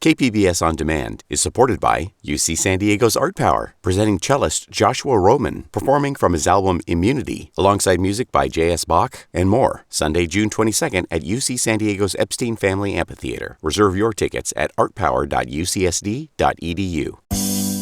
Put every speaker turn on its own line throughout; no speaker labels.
KPBS On Demand is supported by UC San Diego's Art Power, presenting cellist Joshua Roman, performing from his album Immunity, alongside music by J.S. Bach and more, Sunday, June 22nd at UC San Diego's Epstein Family Amphitheater. Reserve your tickets at artpower.ucsd.edu.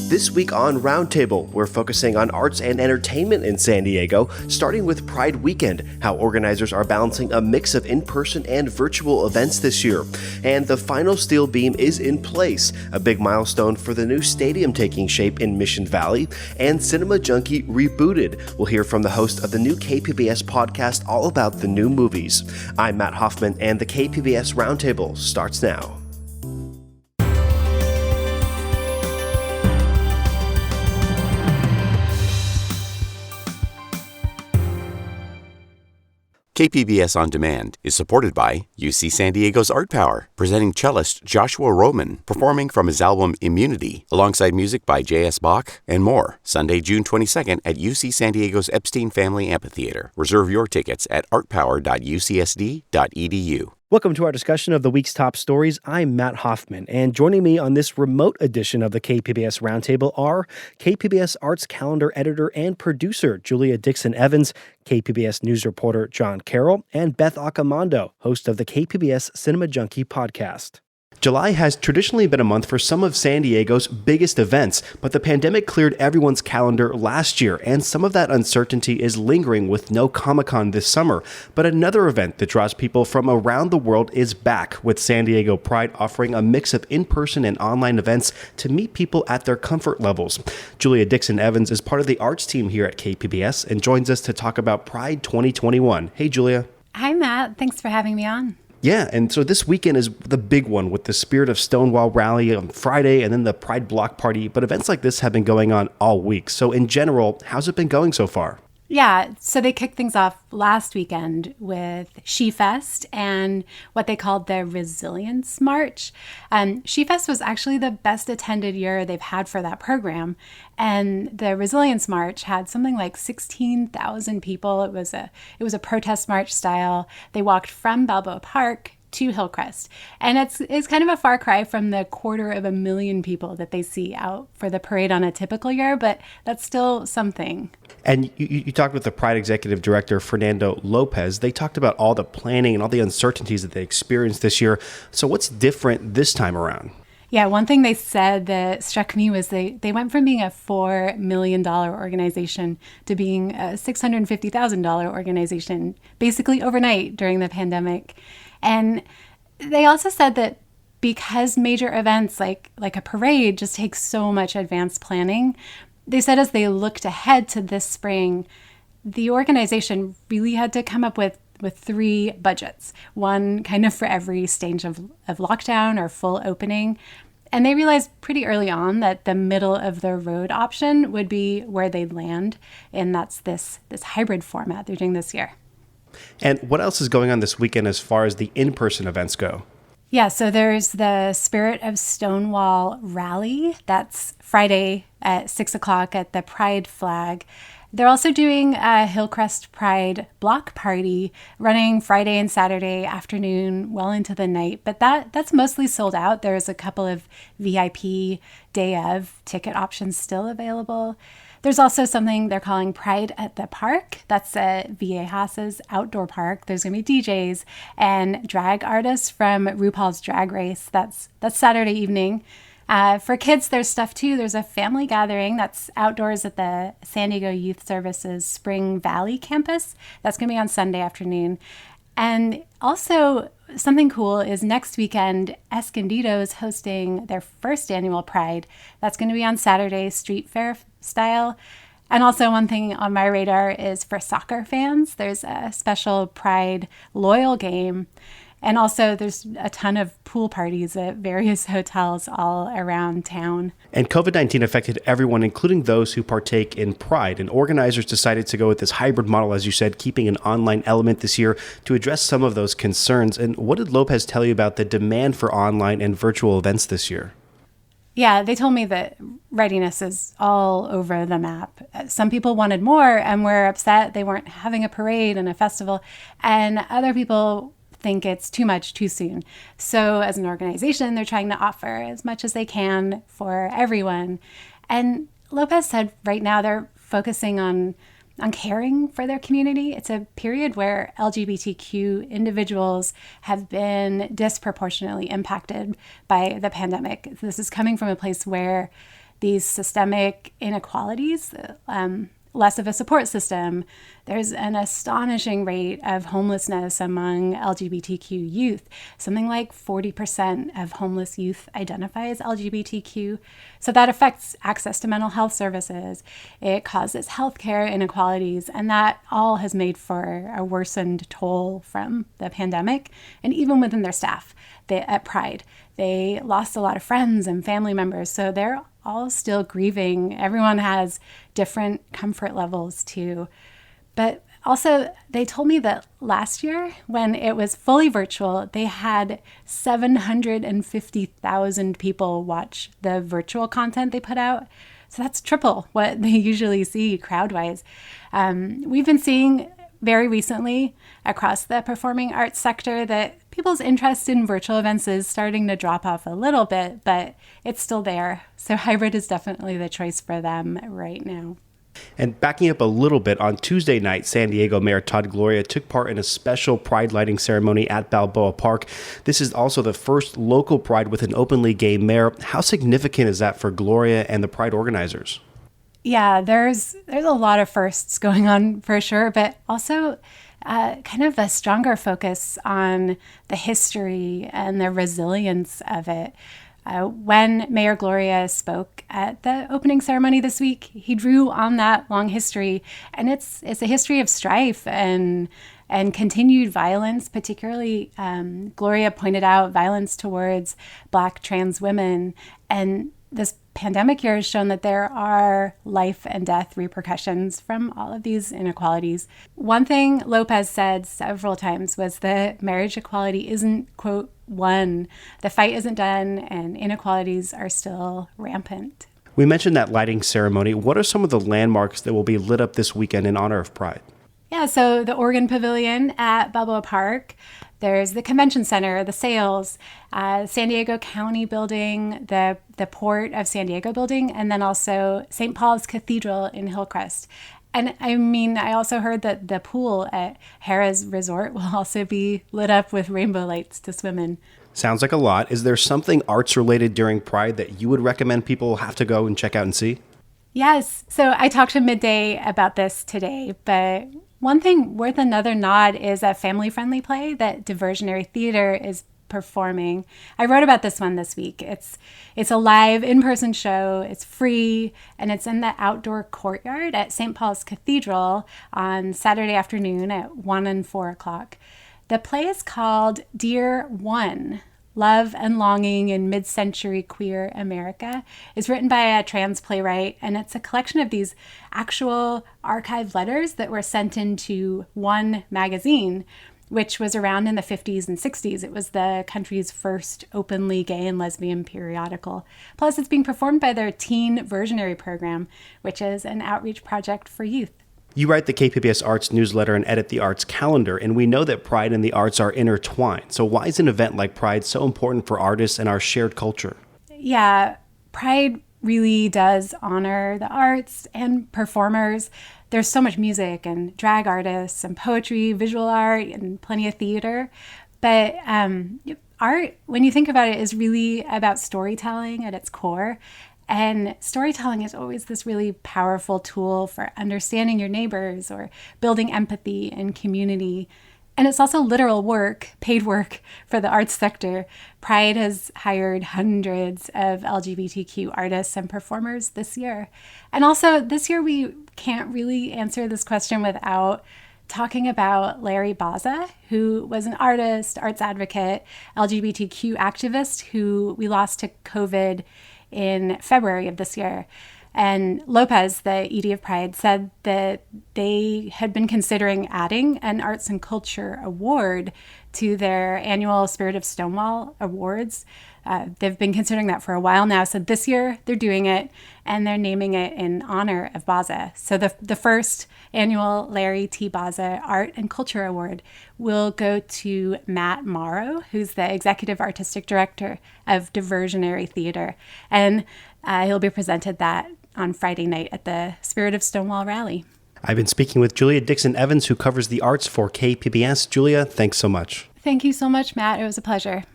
This week on Roundtable, we're focusing on arts and entertainment in San Diego, starting with Pride Weekend, how organizers are balancing a mix of in-person and virtual events this year. And the final steel beam is in place, a big milestone for the new stadium taking shape in Mission Valley, and Cinema Junkie rebooted. We'll hear from the host of the new KPBS podcast all about the new movies. I'm Matt Hoffman, and the KPBS Roundtable starts now.
KPBS On Demand is supported by UC San Diego's Art Power, presenting cellist Joshua Roman, performing from his album Immunity, alongside music by J.S. Bach and more, Sunday, June 22nd at UC San Diego's Epstein Family Amphitheater. Reserve your tickets at artpower.ucsd.edu.
Welcome to our discussion of the week's top stories. I'm Matt Hoffman, and joining me on this remote edition of the KPBS Roundtable are KPBS Arts Calendar Editor and Producer Julia Dixon-Evans, KPBS News Reporter John Carroll, and Beth Accomando, host of the KPBS Cinema Junkie podcast. July has traditionally been a month for some of San Diego's biggest events, but the pandemic cleared everyone's calendar last year, and some of that uncertainty is lingering with no Comic-Con this summer. But another event that draws people from around the world is back, with San Diego Pride offering a mix of in-person and online events to meet people at their comfort levels. Julia Dixon-Evans is part of the arts team here at KPBS and joins us to talk about Pride 2021. Hey, Julia.
Hi, Matt. Thanks for having me on.
Yeah, and so this weekend is the big one with the Spirit of Stonewall rally on Friday and then the Pride block party. But events like this have been going on all week. So in general, how's it been going so far?
Yeah, so they kicked things off last weekend with SheFest and what they called the Resilience March. SheFest was actually the best attended year they've had for that program. And the Resilience March had something like 16,000 people. It was a protest march style. They walked from Balboa Park to Hillcrest. And it's kind of a far cry from the 250,000 people that they see out for the parade on a typical year, but that's still something.
And you talked with the Pride Executive Director, Fernando Lopez. They talked about all the planning and all the uncertainties that they experienced this year. So what's different this time around?
Yeah, one thing they said that struck me was they went from being a $4 million organization to being a $650,000 organization, basically overnight during the pandemic. And they also said that because major events like a parade just take so much advanced planning, they said as they looked ahead to this spring, the organization really had to come up with 3 budgets, one kind of for every stage of lockdown or full opening. And they realized pretty early on that the middle of the road option would be where they'd land. And that's this hybrid format they're doing this year.
And what else is going on this weekend as far as the in-person events go?
Yeah, so there's the Spirit of Stonewall rally. That's Friday at 6 o'clock at the Pride flag. They're also doing a Hillcrest Pride block party running Friday and Saturday afternoon well into the night, but that's mostly sold out. There's a couple of VIP day of ticket options still available. There's also something they're calling Pride at the Park. That's at VA Haas's outdoor park. There's going to be DJs and drag artists from RuPaul's Drag Race. That's Saturday evening. For kids, there's stuff too. There's a family gathering that's outdoors at the San Diego Youth Services Spring Valley campus. That's going to be on Sunday afternoon. And also something cool is next weekend, Escondido is hosting their first annual Pride. That's going to be on Saturday, street fair style. And also one thing on my radar is for soccer fans, there's a special Pride Loyal game. And also there's a ton of pool parties at various hotels all around town.
And COVID-19 affected everyone, including those who partake in Pride. And organizers decided to go with this hybrid model, as you said, keeping an online element this year to address some of those concerns. And what did Lopez tell you about the demand for online and virtual events this year?
Yeah, they told me that readiness is all over the map. Some people wanted more and were upset they weren't having a parade and a festival. And other people think it's too much too soon. So as an organization, they're trying to offer as much as they can for everyone. And Lopez said right now they're focusing on caring for their community. It's a period where LGBTQ individuals have been disproportionately impacted by the pandemic. This is coming from a place where these systemic inequalities, less of a support system. There's an astonishing rate of homelessness among LGBTQ youth. Something like 40% of homeless youth identify as LGBTQ. So that affects access to mental health services. It causes healthcare inequalities, and that all has made for a worsened toll from the pandemic. And even within their staff at Pride, they lost a lot of friends and family members. So they're all still grieving. Everyone has different comfort levels too. But also, they told me that last year, when it was fully virtual, they had 750,000 people watch the virtual content they put out. So that's triple what they usually see crowd-wise. We've been seeing very recently across the performing arts sector that people's interest in virtual events is starting to drop off a little bit, but it's still there. So hybrid is definitely the choice for them right now.
And backing up a little bit, on Tuesday night, San Diego Mayor Todd Gloria took part in a special pride lighting ceremony at Balboa Park. This is also the first local pride with an openly gay mayor. How significant is that for Gloria and the pride organizers?
Yeah, there's a lot of firsts going on for sure, but also kind of a stronger focus on the history and the resilience of it. When Mayor Gloria spoke at the opening ceremony this week, he drew on that long history, and it's a history of strife and continued violence. Particularly, Gloria pointed out violence towards Black trans women, and this pandemic year has shown that there are life and death repercussions from all of these inequalities. One thing Lopez said several times was that marriage equality isn't, quote, won. The fight isn't done, and inequalities are still rampant.
We mentioned that lighting ceremony. What are some of the landmarks that will be lit up this weekend in honor of Pride?
Yeah, so the Oregon Pavilion at Balboa Park, there's the Convention Center, the Sails, San Diego County Building, the Port of San Diego Building, and then also St. Paul's Cathedral in Hillcrest. And I mean, I also heard that the pool at Harrah's Resort will also be lit up with rainbow lights to swim in.
Sounds like a lot. Is there something arts related during Pride that you would recommend people have to go and check out and see?
Yes. So I talked to Midday about this today, but one thing worth another nod is a family-friendly play that Diversionary Theater is performing. I wrote about this one this week. It's a live in-person show. It's free, and it's in the outdoor courtyard at St. Paul's Cathedral on Saturday afternoon at 1 and 4 o'clock. The play is called Dear One, Love and Longing in Mid-Century Queer America. It's written by a trans playwright, and it's a collection of these actual archived letters that were sent into One magazine, which was around in the 50s and 60s. It was the country's first openly gay and lesbian periodical. Plus, it's being performed by their Teen Versionary program, which is an outreach project for youth.
You write the KPBS Arts newsletter and edit the arts calendar, and we know that Pride and the arts are intertwined. So why is an event like Pride so important for artists and our shared culture?
Yeah, Pride really does honor the arts and performers. There's so much music and drag artists and poetry, visual art, and plenty of theater. But art, when you think about it, is really about storytelling at its core. And storytelling is always this really powerful tool for understanding your neighbors or building empathy and community. And it's also literal work, paid work for the arts sector. Pride has hired hundreds of LGBTQ artists and performers this year. And also this year, we can't really answer this question without talking about Larry Baza, who was an artist, arts advocate, LGBTQ activist who we lost to COVID in February of this year. And Lopez, the ED of Pride, said that they had been considering adding an arts and culture award to their annual Spirit of Stonewall awards. They've been considering that for a while now. So this year they're doing it, and they're naming it in honor of Baza. So the first annual Larry T. Baza Art and Culture Award will go to Matt Morrow, who's the Executive Artistic Director of Diversionary Theater. And he'll be presented that on Friday night at the Spirit of Stonewall Rally.
I've been speaking with Julia Dixon Evans, who covers the arts for KPBS. Julia, thanks so much.
Thank you so much, Matt. It was a pleasure.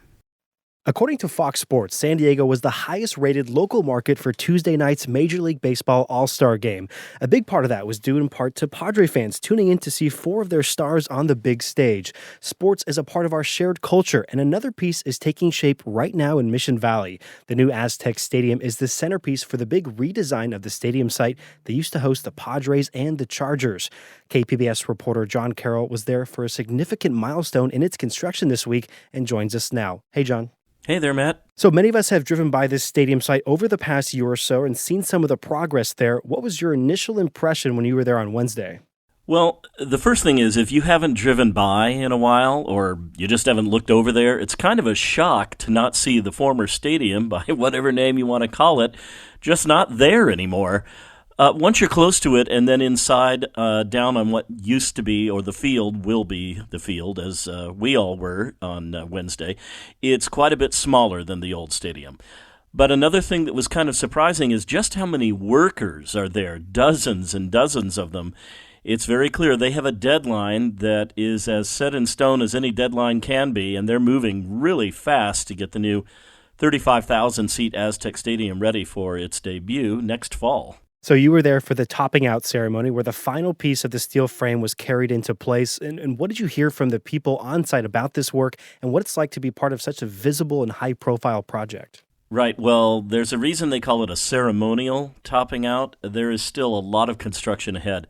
According to Fox Sports, San Diego was the highest-rated local market for Tuesday night's Major League Baseball All-Star Game. A big part of that was due in part to Padre fans tuning in to see 4 of their stars on the big stage. Sports is a part of our shared culture, and another piece is taking shape right now in Mission Valley. The new Aztec Stadium is the centerpiece for the big redesign of the stadium site that used to host the Padres and the Chargers. KPBS reporter John Carroll was there for a significant milestone in its construction this week and joins us now. Hey, John.
Hey there, Matt.
So many of us have driven by this stadium site over the past year or so and seen some of the progress there. What was your initial impression when you were there on Wednesday?
Well, the first thing is, if you haven't driven by in a while, or you just haven't looked over there, it's kind of a shock to not see the former stadium, by whatever name you want to call it, just not there anymore. Once you're close to it, and then inside, down on what used to be, or the field will be the field, as we all were on Wednesday, it's quite a bit smaller than the old stadium. But another thing that was kind of surprising is just how many workers are there, dozens and dozens of them. It's very clear they have a deadline that is as set in stone as any deadline can be, and they're moving really fast to get the new 35,000-seat Aztec Stadium ready for its debut next fall.
So you were there for the topping out ceremony where the final piece of the steel frame was carried into place. And what did you hear from the people on site about this work and what it's like to be part of such a visible and high-profile project?
Right. Well, there's a reason they call it a ceremonial topping out. There is still a lot of construction ahead.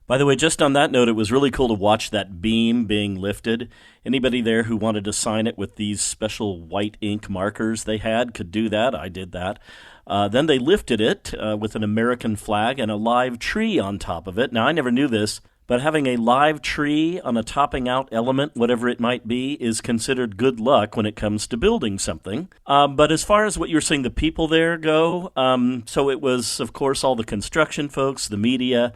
By the way, just on that note, it was really cool to watch that beam being lifted. Anybody there who wanted to sign it with these special white ink markers they had could do that. I did that. Then they lifted it with an American flag and a live tree on top of it. Now, I never knew this, but having a live tree on a topping out element, whatever it might be, is considered good luck when it comes to building something. But as far as what you were saying, the people there go, so it was, of course, all the construction folks, the media,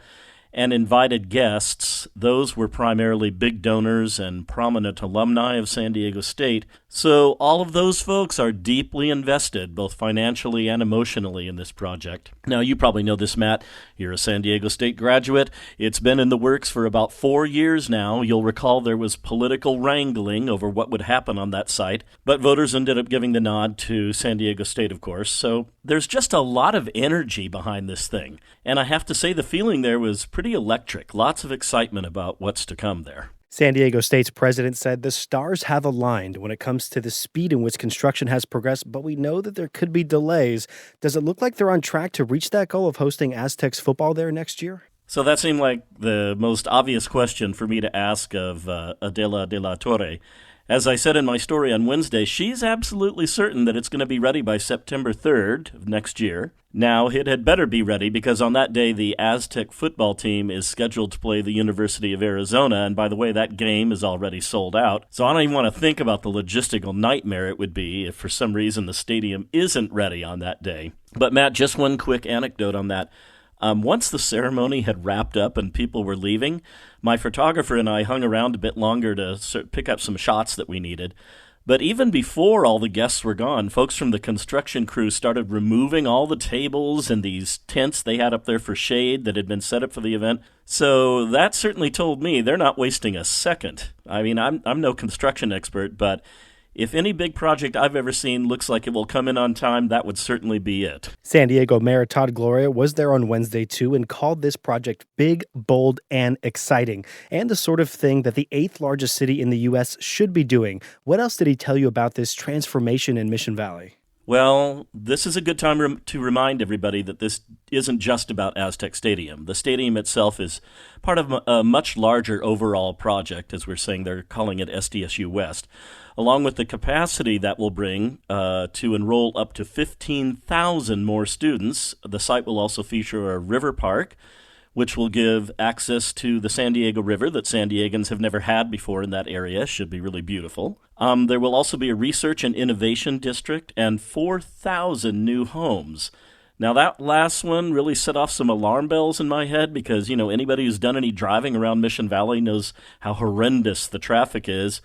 and invited guests. Those were primarily big donors and prominent alumni of San Diego State. So all of those folks are deeply invested, both financially and emotionally, in this project. Now, you probably know this, Matt. You're a San Diego State graduate. It's been in the works for about 4 years now. You'll recall there was political wrangling over what would happen on that site, but voters ended up giving the nod to San Diego State, of course. So there's just a lot of energy behind this thing. And I have to say the feeling there was pretty electric. Lots of excitement about what's to come there.
San Diego State's president said the stars have aligned when it comes to the speed in which construction has progressed, but we know that there could be delays. Does it look like they're on track to reach that goal of hosting Aztecs football there next year?
So that seemed like the most obvious question for me to ask of Adela de la Torre. As I said in my story on Wednesday, she's absolutely certain that it's going to be ready by September 3rd of next year. Now, it had better be ready because on that day, the Aztec football team is scheduled to play the University of Arizona, and by the way, that game is already sold out. So I don't even want to think about the logistical nightmare it would be if for some reason the stadium isn't ready on that day. But Matt, just one quick anecdote on that. Once the ceremony had wrapped up and people were leaving, my photographer and I hung around a bit longer to pick up some shots that we needed. But even before all the guests were gone, folks from the construction crew started removing all the tables and these tents they had up there for shade that had been set up for the event. So that certainly told me they're not wasting a second. I mean, I'm no construction expert, but if any big project I've ever seen looks like it will come in on time, that would certainly be it.
San Diego Mayor Todd Gloria was there on Wednesday, too, and called this project big, bold, and exciting, and the sort of thing that the 8th largest city in the U.S. should be doing. What else did he tell you about this transformation in Mission Valley?
Well, this is a good time to remind everybody that this isn't just about Aztec Stadium. The stadium itself is part of a much larger overall project, as we're saying. They're calling it SDSU West, along with the capacity that will bring to enroll up to 15,000 more students. The site will also feature a river park which will give access to the San Diego River that San Diegans have never had before in that area. Should be really beautiful. There will also be a research and innovation district and 4,000 new homes. Now, that last one really set off some alarm bells in my head because, anybody who's done any driving around Mission Valley knows how horrendous the traffic is.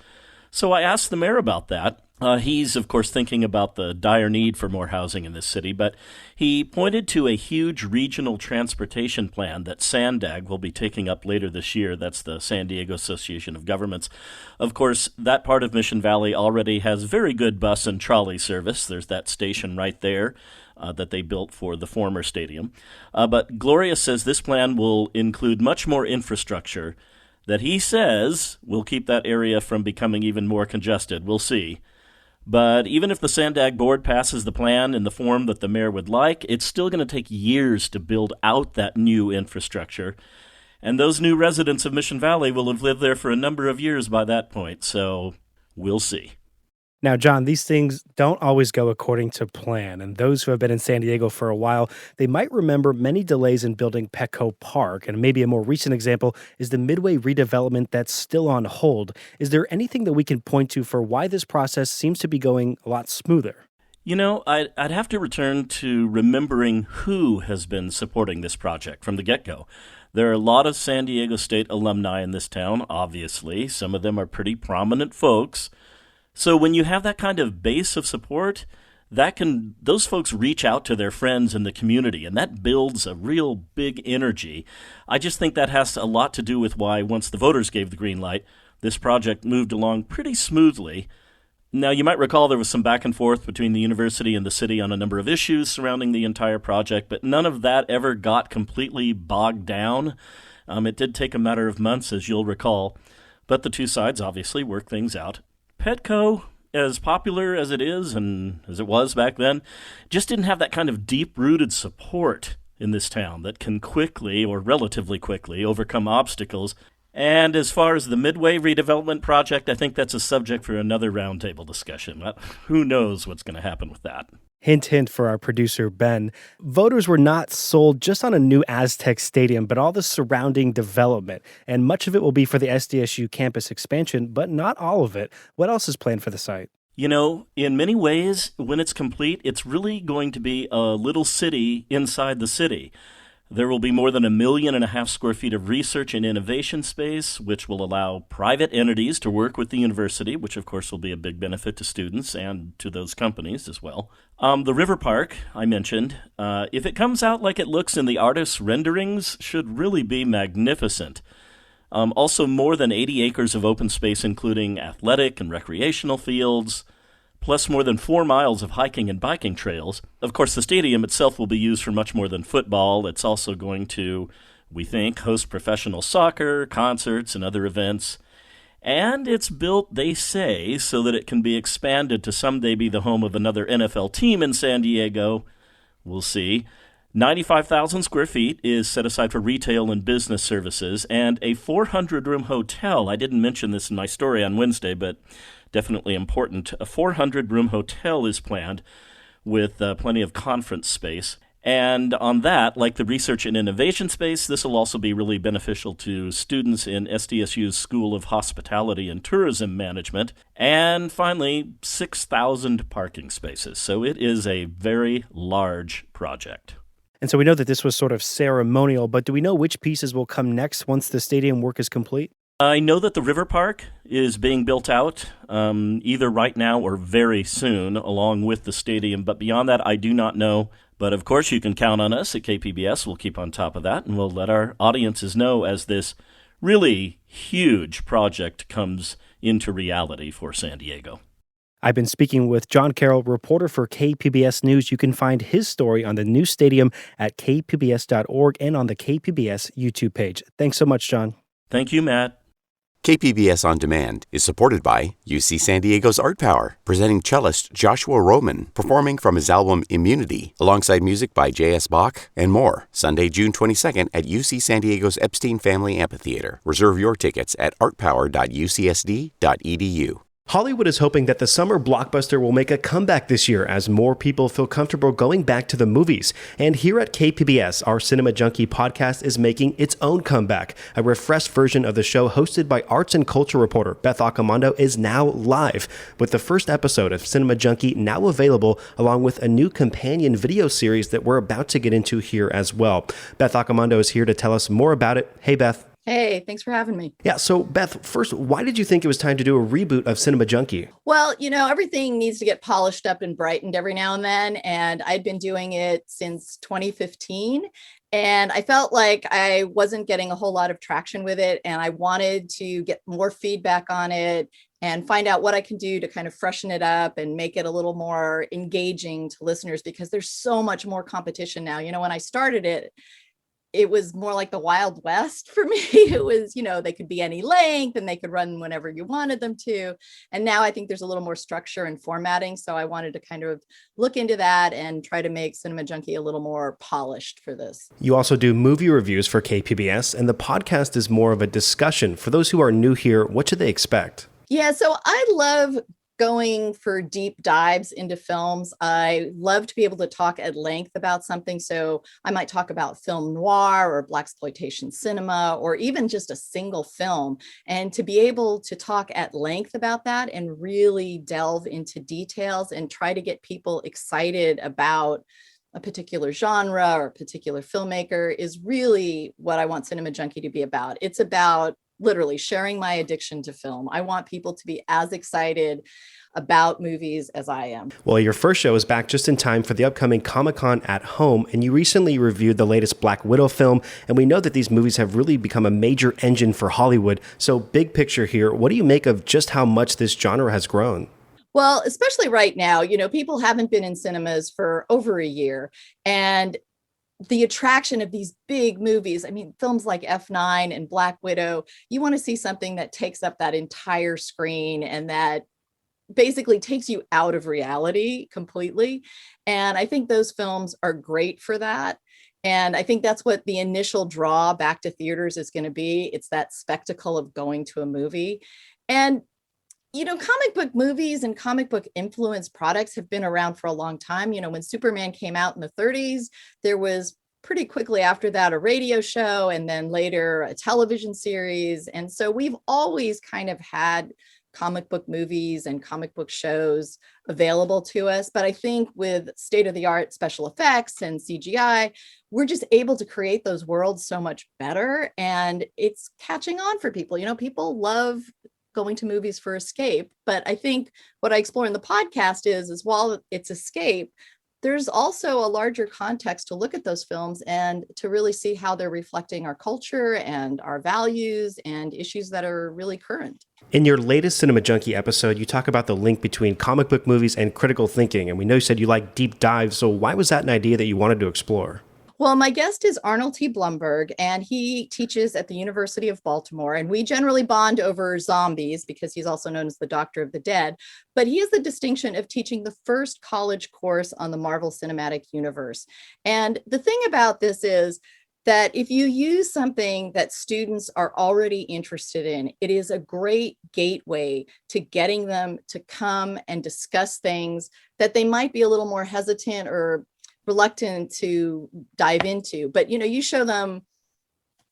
So I asked the mayor about that. He's, of course, thinking about the dire need for more housing in this city, but he pointed to a huge regional transportation plan that SANDAG will be taking up later this year. That's the San Diego Association of Governments. Of course, that part of Mission Valley already has very good bus and trolley service. There's that station right there that they built for the former stadium. But Gloria says this plan will include much more infrastructure that he says will keep that area from becoming even more congested. We'll see. But even if the SANDAG board passes the plan in the form that the mayor would like, it's still going to take years to build out that new infrastructure. And those new residents of Mission Valley will have lived there for a number of years by that point, so we'll see.
Now, John, these things don't always go according to plan, and those who have been in San Diego for a while, they might remember many delays in building Petco Park, and maybe a more recent example is the Midway redevelopment that's still on hold. Is there anything that we can point to for why this process seems to be going a lot smoother?
I'd have to return to remembering who has been supporting this project from the get-go. There are a lot of San Diego State alumni in this town, obviously. Some of them are pretty prominent folks. So when you have that kind of base of support, those folks reach out to their friends in the community, and that builds a real big energy. I just think that has a lot to do with why, once the voters gave the green light, this project moved along pretty smoothly. Now, you might recall there was some back and forth between the university and the city on a number of issues surrounding the entire project, but none of that ever got completely bogged down. It did take a matter of months, as you'll recall, but the two sides obviously worked things out. Petco, as popular as it is and as it was back then, just didn't have that kind of deep-rooted support in this town that can quickly, or relatively quickly, overcome obstacles. And as far as the Midway redevelopment project, I think that's a subject for another roundtable discussion. But who knows what's going to happen with that?
Hint, hint for our producer, Ben. Voters were not sold just on a new Aztec stadium, but all the surrounding development. And much of it will be for the SDSU campus expansion, but not all of it. What else is planned for the site?
In many ways, when it's complete, it's really going to be a little city inside the city. There will be more than 1.5 million square feet of research and innovation space, which will allow private entities to work with the university, which of course will be a big benefit to students and to those companies as well. The River Park, I mentioned, if it comes out like it looks in the artist's renderings, should really be magnificent. Also, more than 80 acres of open space, including athletic and recreational fields, plus more than 4 miles of hiking and biking trails. Of course, the stadium itself will be used for much more than football. It's also going to, we think, host professional soccer, concerts, and other events. And it's built, they say, so that it can be expanded to someday be the home of another NFL team in San Diego. We'll see. 95,000 square feet is set aside for retail and business services, and a 400-room hotel. I didn't mention this in my story on Wednesday, but definitely important. A 400-room hotel is planned with plenty of conference space. And on that, like the research and innovation space, this will also be really beneficial to students in SDSU's School of Hospitality and Tourism Management. And finally, 6,000 parking spaces. So it is a very large project.
And so we know that this was sort of ceremonial, but do we know which pieces will come next once the stadium work is complete?
I know that the River Park is being built out either right now or very soon, along with the stadium. But beyond that, I do not know. But of course, you can count on us at KPBS. We'll keep on top of that, and we'll let our audiences know as this really huge project comes into reality for San Diego.
I've been speaking with John Carroll, reporter for KPBS News. You can find his story on the new stadium at kpbs.org and on the KPBS YouTube page. Thanks so much, John.
Thank you, Matt.
KPBS On Demand is supported by UC San Diego's Art Power, presenting cellist Joshua Roman, performing from his album Immunity, alongside music by J.S. Bach and more, Sunday, June 22nd at UC San Diego's Epstein Family Amphitheater. Reserve your tickets at artpower.ucsd.edu.
Hollywood is hoping that the summer blockbuster will make a comeback this year as more people feel comfortable going back to the movies. And here at KPBS, our Cinema Junkie podcast is making its own comeback. A refreshed version of the show hosted by arts and culture reporter Beth Accomando is now live, with the first episode of Cinema Junkie now available, along with a new companion video series that we're about to get into here as well. Beth Accomando is here to tell us more about it. Hey, Beth.
Hey, thanks for having me.
Yeah, so Beth, first, why did you think it was time to do a reboot of Cinema Junkie?
Well, everything needs to get polished up and brightened every now and then. And I'd been doing it since 2015. And I felt like I wasn't getting a whole lot of traction with it. And I wanted to get more feedback on it and find out what I can do to kind of freshen it up and make it a little more engaging to listeners, because there's so much more competition now. When I started it, it was more like the Wild West for me. It was, they could be any length and they could run whenever you wanted them to. And now I think there's a little more structure and formatting. So I wanted to kind of look into that and try to make Cinema Junkie a little more polished for this.
You also do movie reviews for KPBS, and the podcast is more of a discussion. For those who are new here, what should they expect?
Yeah, so I love going for deep dives into films. I love to be able to talk at length about something. So I might talk about film noir or blaxploitation cinema, or even just a single film. And to be able to talk at length about that and really delve into details and try to get people excited about a particular genre or a particular filmmaker is really what I want Cinema Junkie to be about. It's about literally sharing my addiction to film. I want people to be as excited about movies as I am.
Well, your first show is back just in time for the upcoming Comic-Con at Home, and you recently reviewed the latest Black Widow film, and we know that these movies have really become a major engine for Hollywood. So big picture here, what do you make of just how much this genre has grown?
Well, especially right now, people haven't been in cinemas for over a year, and the attraction of these big movies, films like F9 and Black Widow, you want to see something that takes up that entire screen and that basically takes you out of reality completely. And I think those films are great for that. And I think that's what the initial draw back to theaters is going to be. It's that spectacle of going to a movie. And comic book movies and comic book influenced products have been around for a long time. When Superman came out in the 30s, there was pretty quickly after that a radio show, and then later a television series. And so we've always kind of had comic book movies and comic book shows available to us. But I think with state-of-the-art special effects and CGI, we're just able to create those worlds so much better. And it's catching on for people. People love going to movies for escape. But I think what I explore in the podcast is while it's escape, there's also a larger context to look at those films and to really see how they're reflecting our culture and our values and issues that are really current.
In your latest Cinema Junkie episode, you talk about the link between comic book movies and critical thinking. And we know you said you like deep dives. So why was that an idea that you wanted to explore?
Well, my guest is Arnold T. Blumberg, and he teaches at the University of Baltimore. And we generally bond over zombies because he's also known as the Doctor of the Dead. But he has the distinction of teaching the first college course on the Marvel Cinematic Universe. And the thing about this is that if you use something that students are already interested in, it is a great gateway to getting them to come and discuss things that they might be a little more hesitant or reluctant to dive into. But you show them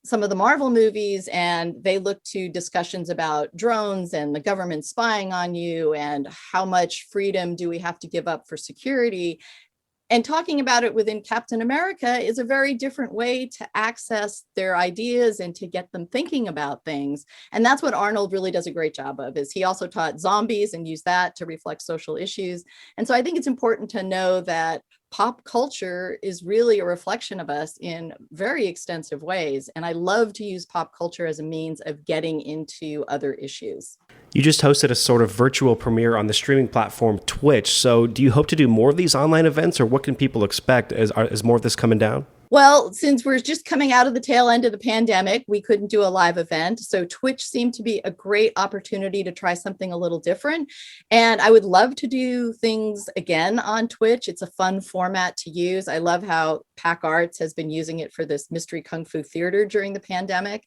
some of the Marvel movies and they look to discussions about drones and the government spying on you and how much freedom do we have to give up for security. And talking about it within Captain America is a very different way to access their ideas and to get them thinking about things. And that's what Arnold really does a great job of, is he also taught zombies and used that to reflect social issues. And so I think it's important to know that pop culture is really a reflection of us in very extensive ways. And I love to use pop culture as a means of getting into other issues.
You just hosted a sort of virtual premiere on the streaming platform Twitch. So do you hope to do more of these online events, or what can people expect as more of this coming down?
Well, since we're just coming out of the tail end of the pandemic, we couldn't do a live event. So Twitch seemed to be a great opportunity to try something a little different. And I would love to do things again on Twitch. It's a fun format to use. I love how Pack Arts has been using it for this mystery kung fu theater during the pandemic.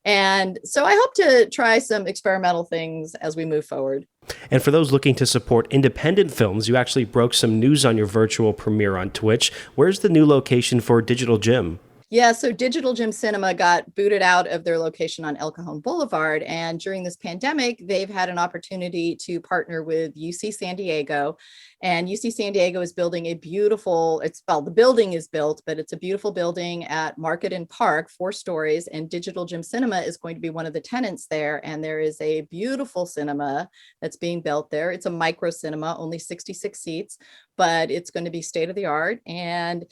And so I hope to try some experimental things as we move forward.
And for those looking to support independent films, you actually broke some news on your virtual premiere on Twitch. Where's the new location for Digital Gym?
Yeah, so Digital Gym Cinema got booted out of their location on El Cajon Boulevard. And during this pandemic, they've had an opportunity to partner with UC San Diego. And UC San Diego is building a beautiful, the building is built, but it's a beautiful building at Market and Park, 4 stories. And Digital Gym Cinema is going to be one of the tenants there. And there is a beautiful cinema that's being built there. It's a micro cinema, only 66 seats, but it's going to be state of the art. And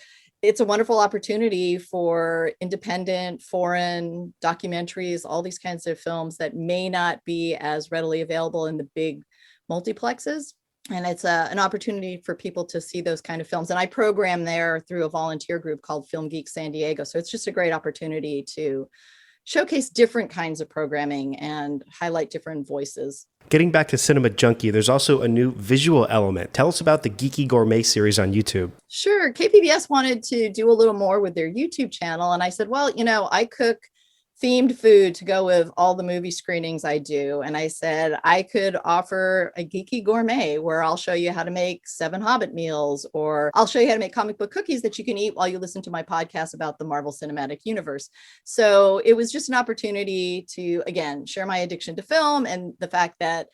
it's a wonderful opportunity for independent, foreign documentaries, all these kinds of films that may not be as readily available in the big multiplexes. And it's an opportunity for people to see those kind of films. And I program there through a volunteer group called Film Geek San Diego. So it's just a great opportunity to showcase different kinds of programming and highlight different voices.
Getting back to Cinema Junkie, there's also a new visual element. Tell us about the Geeky Gourmet series on YouTube.
Sure. KPBS wanted to do a little more with their YouTube channel. And I said, well, I cook themed food to go with all the movie screenings I do. And I said, I could offer a Geeky Gourmet where I'll show you how to make 7 Hobbit meals, or I'll show you how to make comic book cookies that you can eat while you listen to my podcast about the Marvel Cinematic Universe. So it was just an opportunity to, again, share my addiction to film and the fact that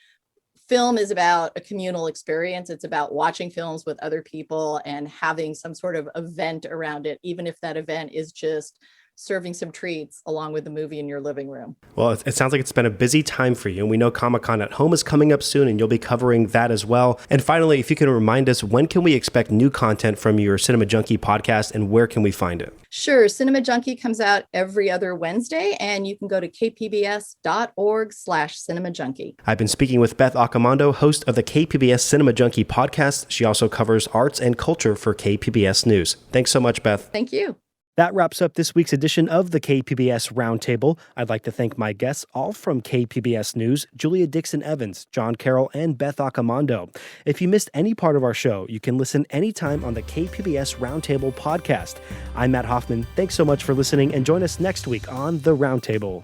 film is about a communal experience. It's about watching films with other people and having some sort of event around it, even if that event is just serving some treats along with the movie in your living room.
Well, it sounds like it's been a busy time for you, and we know Comic-Con at Home is coming up soon, and you'll be covering that as well. And finally, if you can remind us, when can we expect new content from your Cinema Junkie podcast, and where can we find it?
Sure. Cinema Junkie comes out every other Wednesday, and you can go to kpbs.org/Cinema Junkie.
I've been speaking with Beth Accomando, host of the KPBS Cinema Junkie podcast. She also covers arts and culture for KPBS News. Thanks so much, Beth.
Thank you.
That wraps up this week's edition of the KPBS Roundtable. I'd like to thank my guests, all from KPBS News, Julia Dixon Evans, John Carroll, and Beth Accomando. If you missed any part of our show, you can listen anytime on the KPBS Roundtable podcast. I'm Matt Hoffman. Thanks so much for listening, and join us next week on The Roundtable.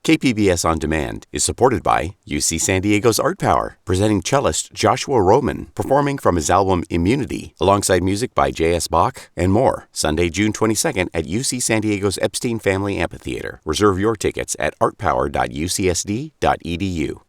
KPBS On Demand is supported by UC San Diego's Art Power, presenting cellist Joshua Roman, performing from his album Immunity, alongside music by J.S. Bach and more, Sunday, June 22nd at UC San Diego's Epstein Family Amphitheater. Reserve your tickets at artpower.ucsd.edu.